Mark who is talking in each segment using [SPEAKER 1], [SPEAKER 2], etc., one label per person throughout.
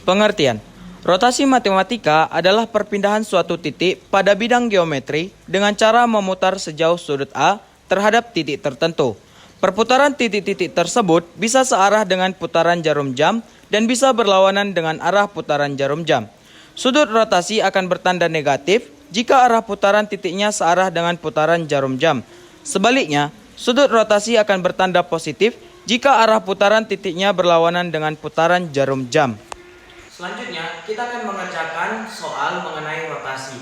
[SPEAKER 1] Pengertian. Rotasi matematika adalah perpindahan suatu titik pada bidang geometri dengan cara memutar sejauh sudut A terhadap titik tertentu. Perputaran titik-titik tersebut bisa searah dengan putaran jarum jam dan bisa berlawanan dengan arah putaran jarum jam. Sudut rotasi akan bertanda negatif jika arah putaran titiknya searah dengan putaran jarum jam. Sebaliknya, sudut rotasi akan bertanda positif jika arah putaran titiknya berlawanan dengan putaran jarum jam. Selanjutnya, kita akan mengerjakan soal mengenai rotasi.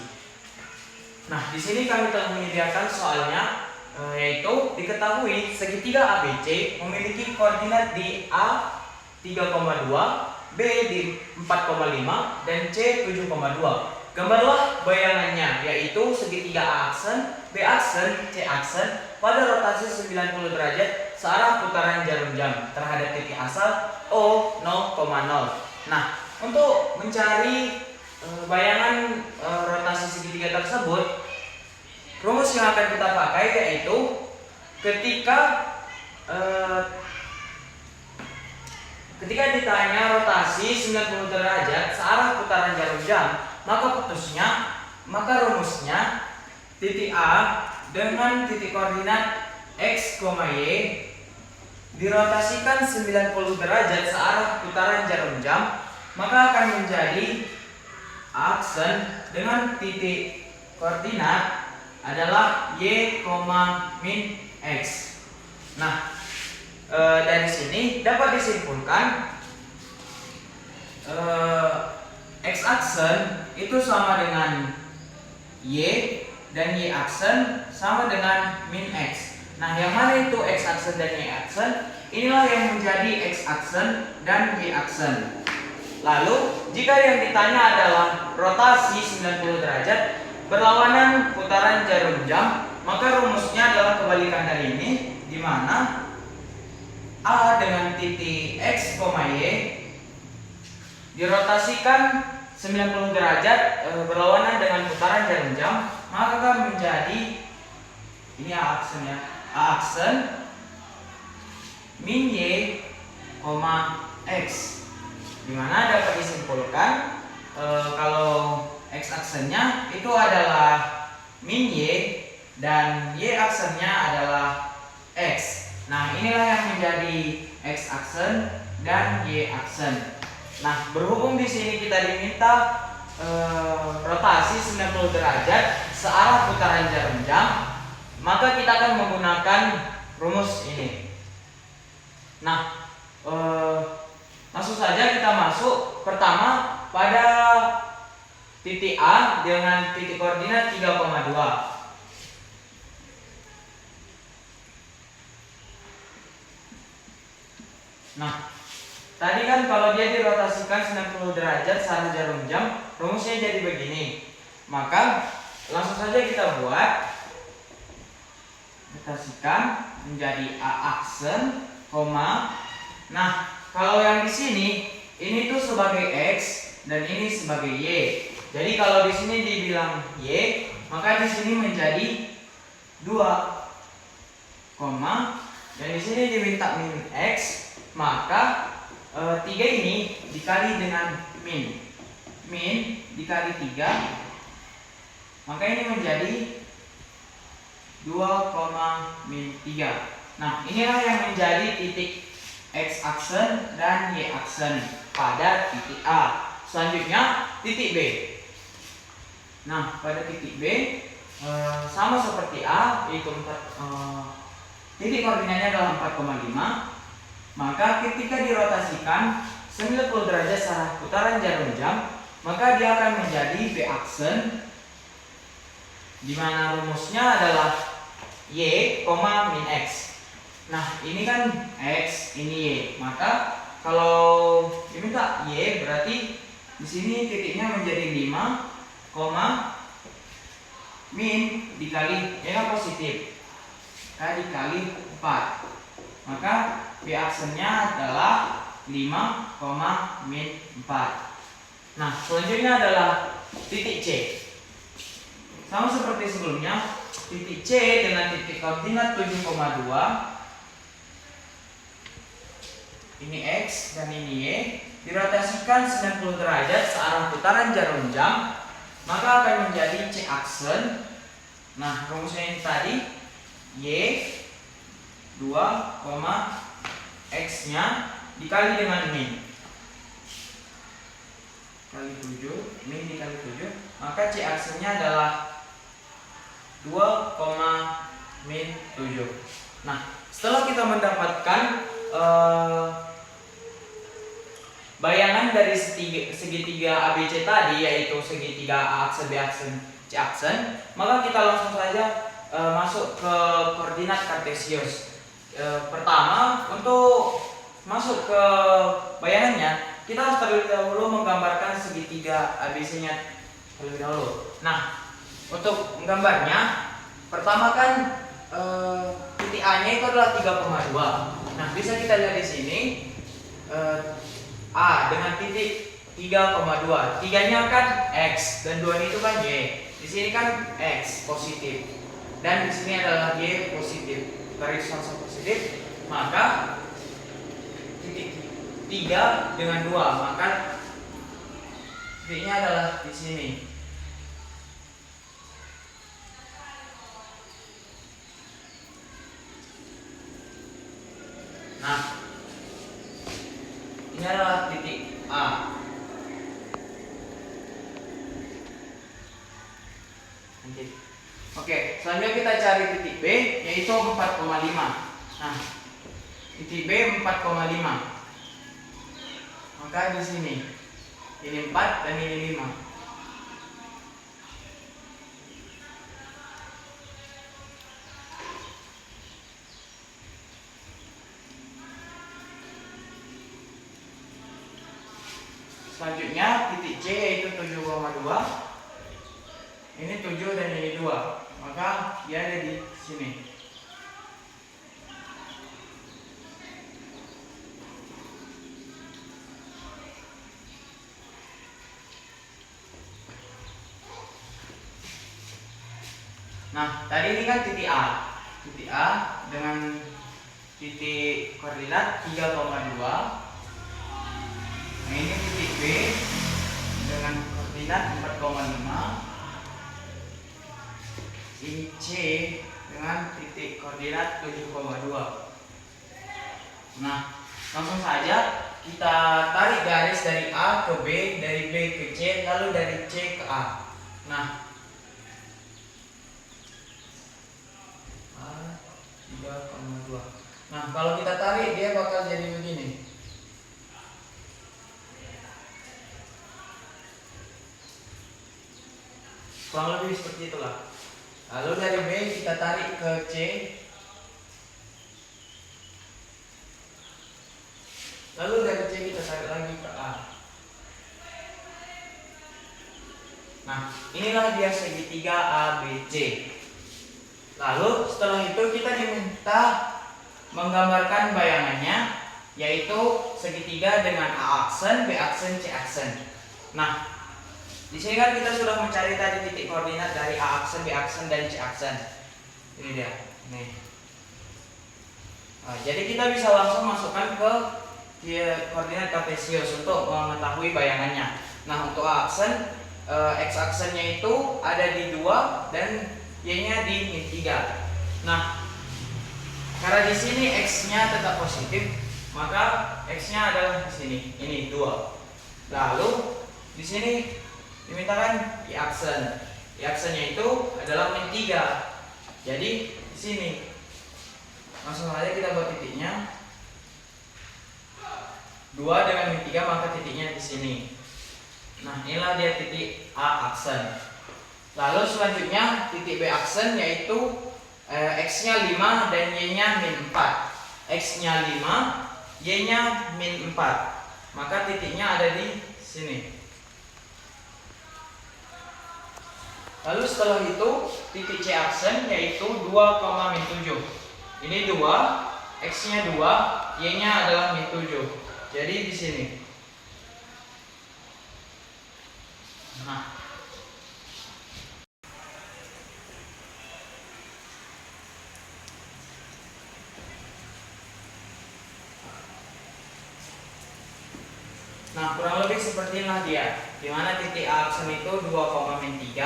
[SPEAKER 1] Nah, di sini kami telah menyediakan soalnya, yaitu diketahui segitiga ABC memiliki koordinat di A 3,2, B di 4,5, dan C 7,2. Gambarlah bayangannya, yaitu segitiga A aksen, B aksen, C aksen pada rotasi 90 derajat searah putaran jarum jam terhadap titik asal O 0,0. Nah, untuk mencari bayangan rotasi segitiga tersebut, rumus yang akan kita pakai yaitu ketika ditanya rotasi 90 derajat searah putaran jarum jam, maka rumusnya titik A dengan titik koordinat X, Y dirotasikan 90 derajat searah putaran jarum jam, maka akan menjadi aksen dengan titik koordinat adalah Y, min X. Nah, dari sini dapat disimpulkan X aksen itu sama dengan Y dan Y aksen sama dengan min X. Nah, yang mana itu X aksen dan Y aksen? Inilah yang menjadi X aksen dan Y aksen. Lalu, jika yang ditanya adalah rotasi 90 derajat berlawanan putaran jarum jam, maka rumusnya adalah kebalikan dari ini, di mana A dengan titik X, Y dirotasikan 90 derajat berlawanan dengan putaran jarum jam, maka menjadi ini A aksen ya, A aksen min Y, X, dimana dapat disimpulkan kalau X aksennya itu adalah min Y dan Y aksennya adalah X. Nah, inilah yang menjadi X aksen dan Y aksen. Nah, berhubung di sini kita diminta rotasi 90 derajat searah putaran jarum jam, maka kita akan menggunakan rumus ini. Nah, langsung saja kita masuk pertama pada titik A dengan titik koordinat 3,2. Nah, tadi kan kalau dia dirotasikan 90 derajat searah jarum jam, rumusnya jadi begini. Maka langsung saja kita buat. Rotasikan menjadi A aksen, koma. Nah, kalau yang di sini ini tuh sebagai X dan ini sebagai Y. Jadi kalau di sini dibilang Y, maka di sini menjadi 2, koma, dan di sini diminta min X, maka 3 ini dikali dengan min dikali 3, maka ini menjadi 2, min 3. Nah, inilah yang menjadi titik X aksen dan Y aksen pada titik A. Selanjutnya titik B. Nah, pada titik B sama seperti A, yaitu titik koordinatnya adalah 4,5. Maka ketika dirotasikan 90 derajat searah putaran jarum jam, maka dia akan menjadi B aksen, di mana rumusnya adalah Y, min X. Nah, ini kan X, ini Y. Maka kalau diminta Y, berarti di sini titiknya menjadi 5, min dikali Y kan positif, K dikali 4. Maka B aksennya adalah 5, min 4. Nah, selanjutnya adalah titik C. Sama seperti sebelumnya, titik C dengan titik koordinat 7,2. Ini X dan ini Y. dirotasikan 90 derajat searah putaran jarum jam, maka akan menjadi C aksen. Nah, rumusnya ini tadi Y 2, X-nya dikali dengan min kali 7, min dikali 7, maka C aksennya adalah 2, min 7. Nah, setelah kita mendapatkan bayangan dari segitiga ABC tadi, yaitu segitiga A aksen, B aksen, C aksen, maka kita langsung saja masuk ke koordinat kartesius. Pertama, untuk masuk ke bayangannya, kita harus terlebih dahulu menggambarkan segitiga ABC-nya terlebih dahulu. Nah, untuk menggambarnya, pertama kan titik A-nya itu adalah 3,2. Nah, bisa kita lihat di sini A dengan titik 3,2. 3-nya kan X dan 2 itu kan Y. Di sini kan X positif dan di sini adalah Y positif. Garis sama positif, maka titik 3 dengan 2, maka titiknya adalah di sini. Nah, ini adalah titik A. Oke, selanjutnya kita cari titik B, yaitu 4,5. Nah, titik B 4,5. Maka di sini ini 4 dan ini 5. Selanjutnya titik C yaitu 7,2. Ini 7 dan ini 2. Maka dia ada di sini. Nah, tadi ini kan titik A. Titik A dengan titik koordinat 3,2. Nah, ini titik B dengan koordinat 4,5. Ini C dengan titik koordinat 7,2. Nah, langsung saja kita tarik garis dari A ke B, dari B ke C, lalu dari C ke A. Nah, A 3,2. Nah, kalau kita tarik dia bakal jadi begini. Kurang lebih seperti itulah. Lalu dari B kita tarik ke C. Lalu dari C kita tarik lagi ke A. Nah, inilah dia segitiga ABC. Lalu setelah itu kita diminta menggambarkan bayangannya, yaitu segitiga dengan A aksen, B aksen, C aksen. Nah, di sini kan kita sudah mencari tadi titik koordinat dari A aksen, B aksen, dan C aksen. Ini dia. Nih. Nah, jadi kita bisa langsung masukkan ke koordinat kartesius untuk mengetahui bayangannya. Nah, untuk A aksen, X aksennya itu ada di 2 dan Y-nya di min 3. Nah, karena di sini X-nya tetap positif, maka X-nya adalah di sini. Ini 2. Lalu di sini dimintakan Y aksen. Y aksennya itu adalah min 3. Jadi di sini langsung saja kita buat titiknya. 2 dengan min 3, maka titiknya di sini. Nah, inilah dia titik A aksen. Lalu selanjutnya titik B aksen, yaitu X-nya 5 dan Y-nya min 4. X-nya 5, Y-nya min 4. Maka titiknya ada di sini. Lalu setelah itu titik C aksen yaitu 2, min 7. Ini 2, X-nya 2, Y-nya adalah min 7. Jadi di sini. Nah, Nah, kurang lebih seperti inilah dia. Di mana titik A aksen itu 2,-3.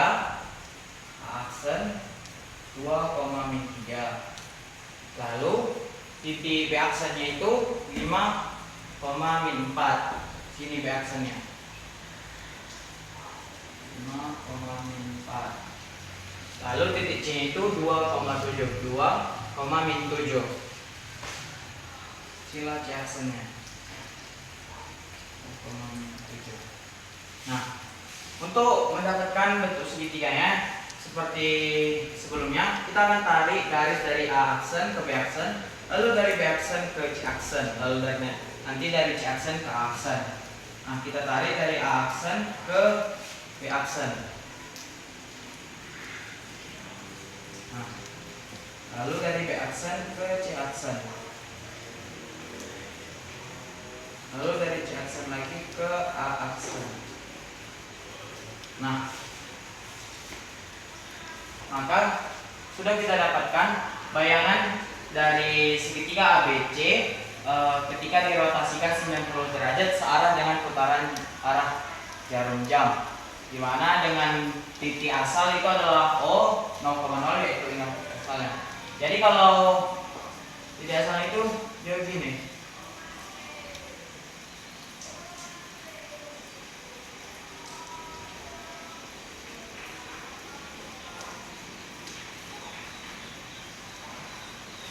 [SPEAKER 1] A aksen 2,-3. Lalu titik B aksennya itu 5,-4. Sini B aksennya 5,-4. Lalu titik C itu 2,7. 2,-7. Sila C aksennya 2,7. Nah, untuk mendapatkan bentuk segitiganya seperti sebelumnya, kita akan tarik garis dari A aksen ke B aksen, lalu dari B aksen ke C aksen, lalu nanti dari C aksen ke A aksen. Nah, kita tarik dari A aksen ke B aksen. Nah, lalu dari B aksen ke C aksen. Lalu dari C aksen lagi ke A aksen. Nah, maka sudah kita dapatkan bayangan dari segitiga ABC ketika dirotasikan 90 derajat searah dengan putaran arah jarum jam, di mana dengan titik asal itu adalah O 0,0 yaitu input asalnya. Jadi kalau titik asal itu dia begini.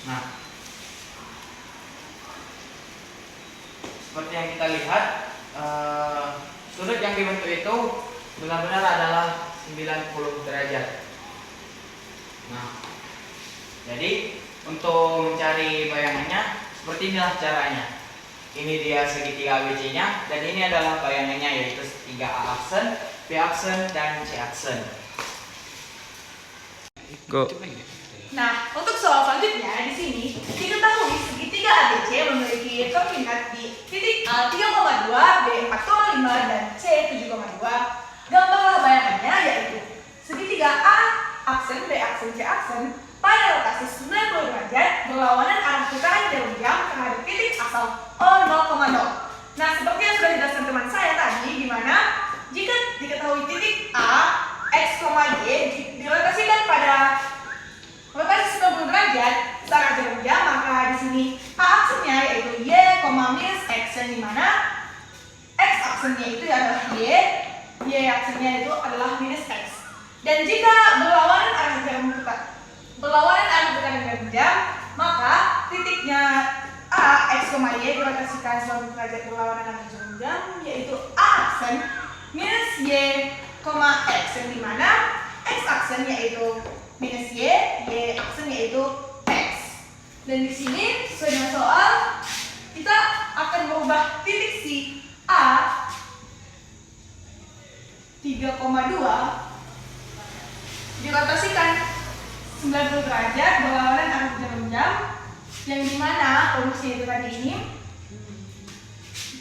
[SPEAKER 1] Nah, seperti yang kita lihat, sudut yang dibentuk itu benar-benar adalah 90 derajat. Nah, jadi untuk mencari bayangannya seperti inilah caranya. Ini dia segitiga ABC-nya, dan ini adalah bayangannya, yaitu segitiga A aksen, B aksen, dan C aksen. Go.
[SPEAKER 2] Nah, untuk soal selanjutnya di sini diketahui segitiga ABC memiliki koordinat di titik A 3,2, B 4,5, dan C 7,2. Gambarlah bayangannya, yaitu segitiga A aksen, B aksen, C aksen pada rotasi 90 derajat berlawanan arah putaran jarum jam terhadap titik asal O 0,0. Nah, seperti yang sudah dijelaskan teman saya tadi, di mana jika diketahui titik A, X, Y dirotasikan pada rotasi 90 derajat searah jarum jam, maka di sini A aksennya yaitu Y, minus X, yang dimana X aksennya itu adalah Y aksennya itu adalah minus X. Dan jika berlawanan arah putaran jarum jam, maka titiknya A, X, Y dirotasikan 90 derajat berlawanan arah jarum jam, yaitu A aksen minus Y, X, yang dimana X aksen yaitu minus Y aksen yaitu X. Dan di sini sesuai dengan soal, kita akan merubah titik si A 3,2 dirotasikan 90 derajat berlawanan arah jarum jam, yang dimana urusnya itu tadi ini,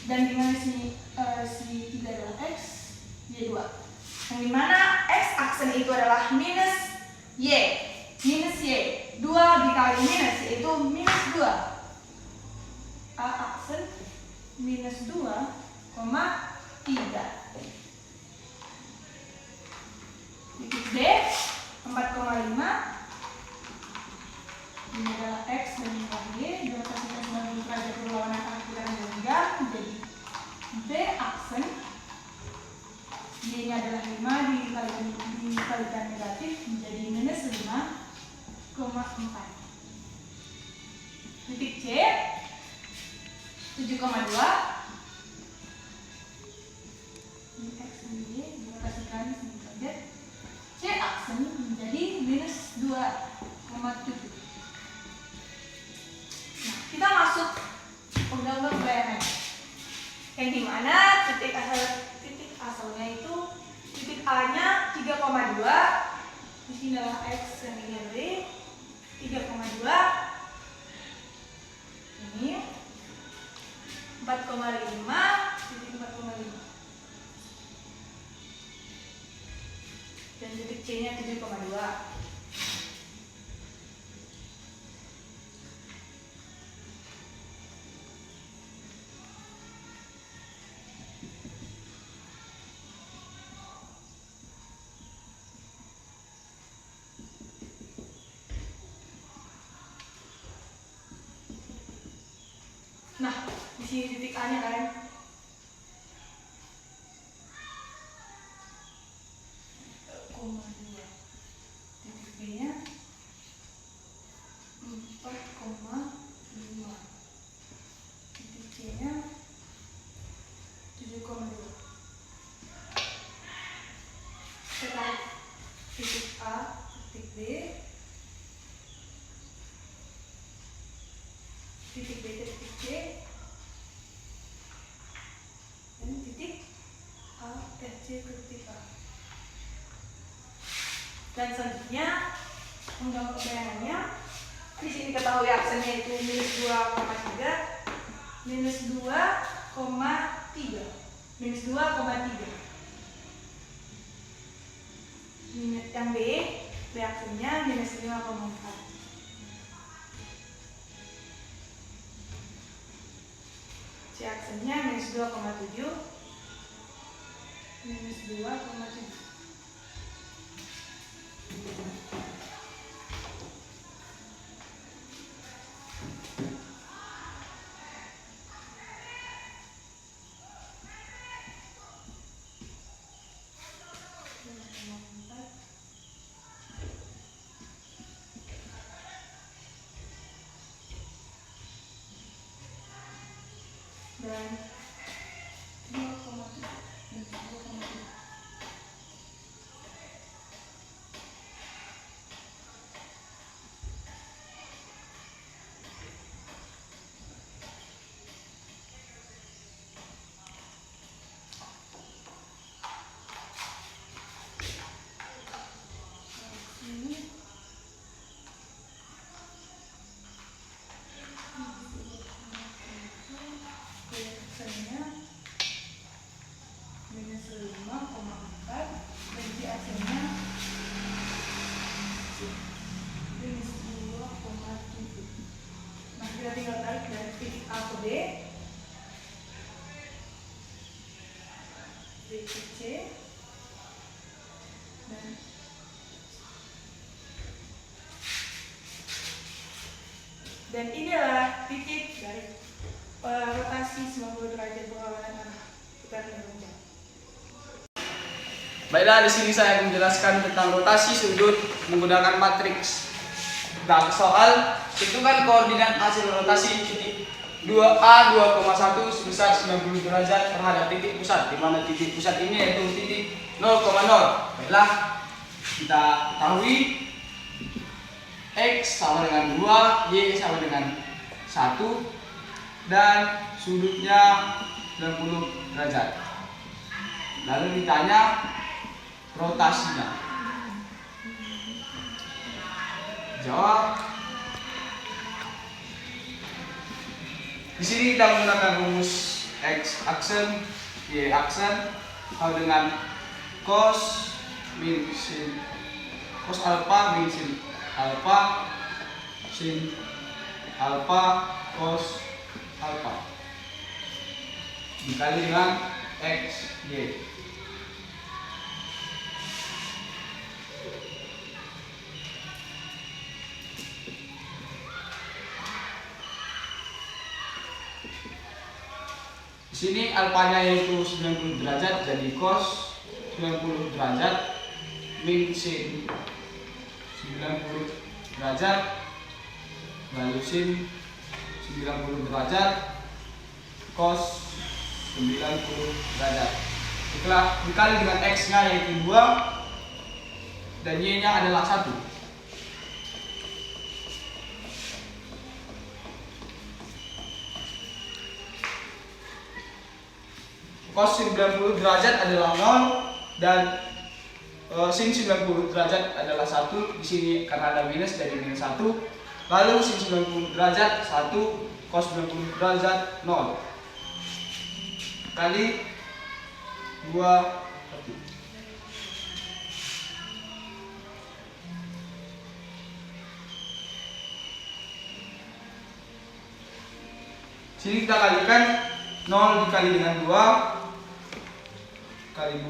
[SPEAKER 2] dan dimana si 3 adalah X, Y 2, yang dimana X aksen itu adalah minus Y 2 dikali minus yaitu minus 2. A aksen minus 2,3. Titik D 4,5. Ini adalah X dan ini adalah Y. Dirotasikan 90 derajat berlawanan arah putaran jarum jam menjadi B aksen. Y-nya adalah 5 dikalikan negatif menjadi minus 5,4. Titik C 7,2. Ini X dan Y dirotasikan 90 derajat. C aksen menjadi minus 2,7. Nah, kita masuk penggambar bayangan, yang dimana titik asalnya itu titik A-nya 3,2. Di sini adalah X dan ini adalah Y. 3,2. Ini 4,5. Titik 4,5. Dan titik C-nya 7,2. sini titik A nya kan, koma 2, titik B nya 4,5, titik C nya 7,2. Sekarang titik A, titik B, titik B, titik C, dan titik A, C ke titik A. Dan selanjutnya untuk bayangannya di sini ketahui aksennya itu minus 2,3, minus 2,3, minus 2,3. Yang B aksennya minus 5,4. C aksennya minus 2,7, minus 2,7. Dan 2,7 dan 2,7. Minus 5,4 dan C aksennya minus 2,7. Nah, kita tinggal tarik dari titik A ke B, B ke C, dan inilah titik dari rotasi 90 derajat berlawanan arah putaran roda.
[SPEAKER 3] Baiklah, di sini saya akan menjelaskan tentang rotasi sudut menggunakan matriks. Nah, soal hitungan koordinat hasil rotasi titik 2A 2,1 sebesar 90 derajat terhadap titik pusat, di mana titik pusat ini yaitu titik 0,0. Baiklah, kita ketahui X sama dengan 2, Y sama dengan 1, dan sudutnya 90 derajat. Lalu ditanya rotasinya. Jawab. Di sini kita menggunakan rumus X aksen, Y aksen, sama dengan cos min sin, cos alpha min sin alpha, sin alpha cos alpha dikali dengan X, Y. Di sini alfanya yaitu 90 derajat, jadi cos 90 derajat min sin 90 derajat, lalu sin 90 derajat cos 90 derajat. Setelah dikali dengan X-nya yaitu 2 dan Y-nya adalah 1. Cos 90 derajat adalah 0 dan sin 90 derajat adalah 1. Di sini karena ada minus jadi minus 1. Lalu sin 90 derajat 1, cos 90 derajat 0. Kali 2, 1. Sini kita kalikan 0 dikali dengan 2 kali 2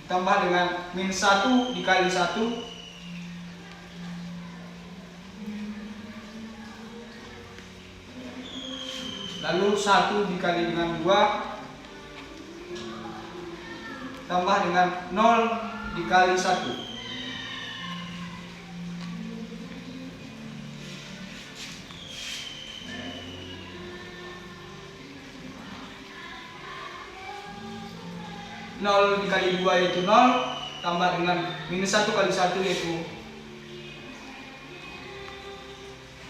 [SPEAKER 3] ditambah dengan min 1 dikali 1 lalu 1 dikali dengan 2 tambah dengan 0 dikali 1. Nol dikali 2 yaitu 0, tambah dengan minus 1 kali 1 yaitu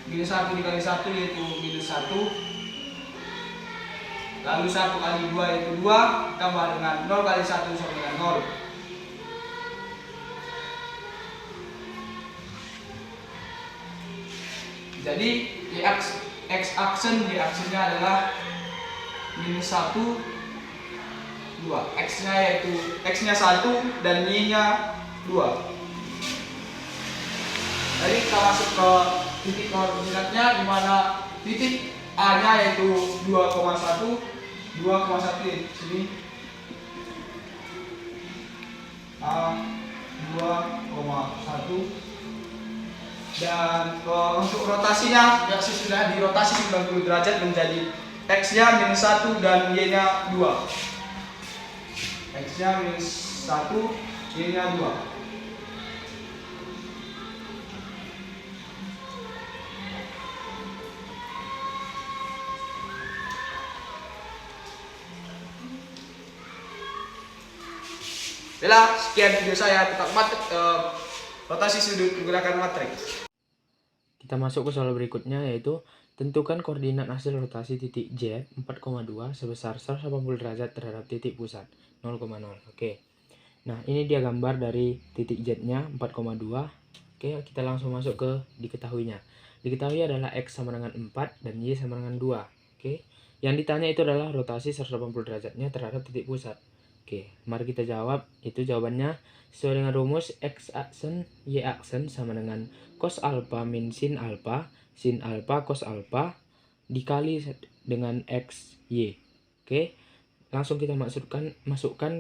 [SPEAKER 3] minus 1 dikali 1 yaitu minus 1, lalu 1 kali 2 yaitu 2, tambah dengan 0 kali 1 sama dengan 0. Jadi x aksennya adalah minus 1, 2. X-nya yaitu X-nya 1 dan Y-nya 2. Jadi kita masuk ke titik koordinatnya, di mana titik A-nya yaitu 2,1 di sini. A 2,1 dan untuk rotasinya ya sudah dirotasi 90 derajat menjadi X-nya minus 1 dan Y-nya 2. X-nya minus 1, Y-nya 2. Baiklah, sekian video saya tentang rotasi sudut menggunakan matriks.
[SPEAKER 4] Kita masuk ke soal berikutnya, yaitu tentukan koordinat hasil rotasi titik Z 4,2 sebesar 180 derajat terhadap titik pusat 0,0. Oke. Nah, ini dia gambar dari titik Z-nya 4,2. Oke, kita langsung masuk ke diketahuinya. Diketahui adalah X sama dengan 4 dan Y sama dengan 2. Oke. Yang ditanya itu adalah rotasi 180 derajatnya terhadap titik pusat. Oke, mari kita jawab. Itu jawabannya sesuai dengan rumus X aksen Y aksen sama dengan cos alpha min sin alpha cos alpha dikali dengan X Y. Oke, langsung kita masukkan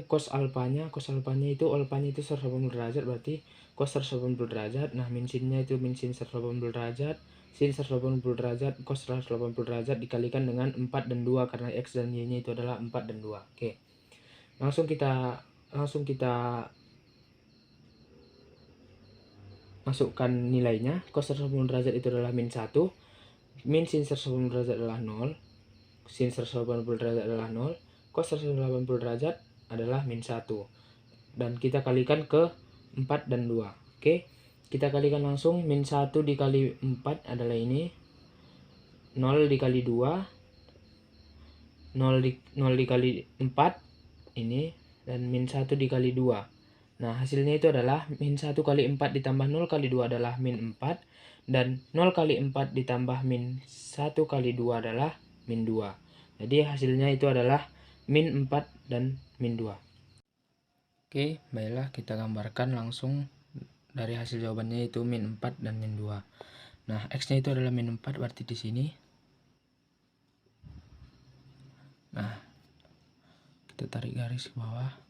[SPEAKER 4] cos alpanya itu alpanya itu 180 derajat, berarti cos 180 derajat. Nah, min sinnya itu min sin 180 derajat, sin 180 derajat, cos 180 derajat dikalikan dengan 4 dan 2 karena X dan Y nya itu adalah 4 dan 2. Oke, langsung kita masukkan nilainya. Cos 180 derajat itu adalah min 1, min sin 180 derajat adalah 0, sin 180 derajat adalah 0, cos 180 derajat adalah min 1, dan kita kalikan ke 4 dan 2. Oke, kita kalikan langsung. Min 1 dikali 4 adalah ini, 0 dikali 2, 0 dikali 4 ini, dan min 1 dikali 2. Nah, hasilnya itu adalah min 1 kali 4 ditambah 0 kali 2 adalah min 4, dan 0 kali 4 ditambah min 1 kali 2 adalah min 2. Jadi hasilnya itu adalah min 4 dan min 2. Oke, baiklah kita gambarkan langsung dari hasil jawabannya, itu min 4 dan min 2. Nah, X-nya itu adalah min 4, berarti di sini. Nah, kita tarik garis ke bawah.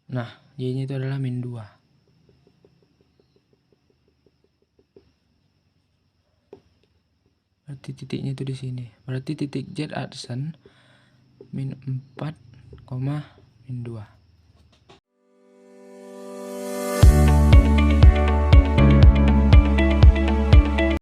[SPEAKER 4] Nah, Y-nya itu adalah min 2. Berarti titiknya itu di sini. Berarti titik Z aksen min 4, min 2.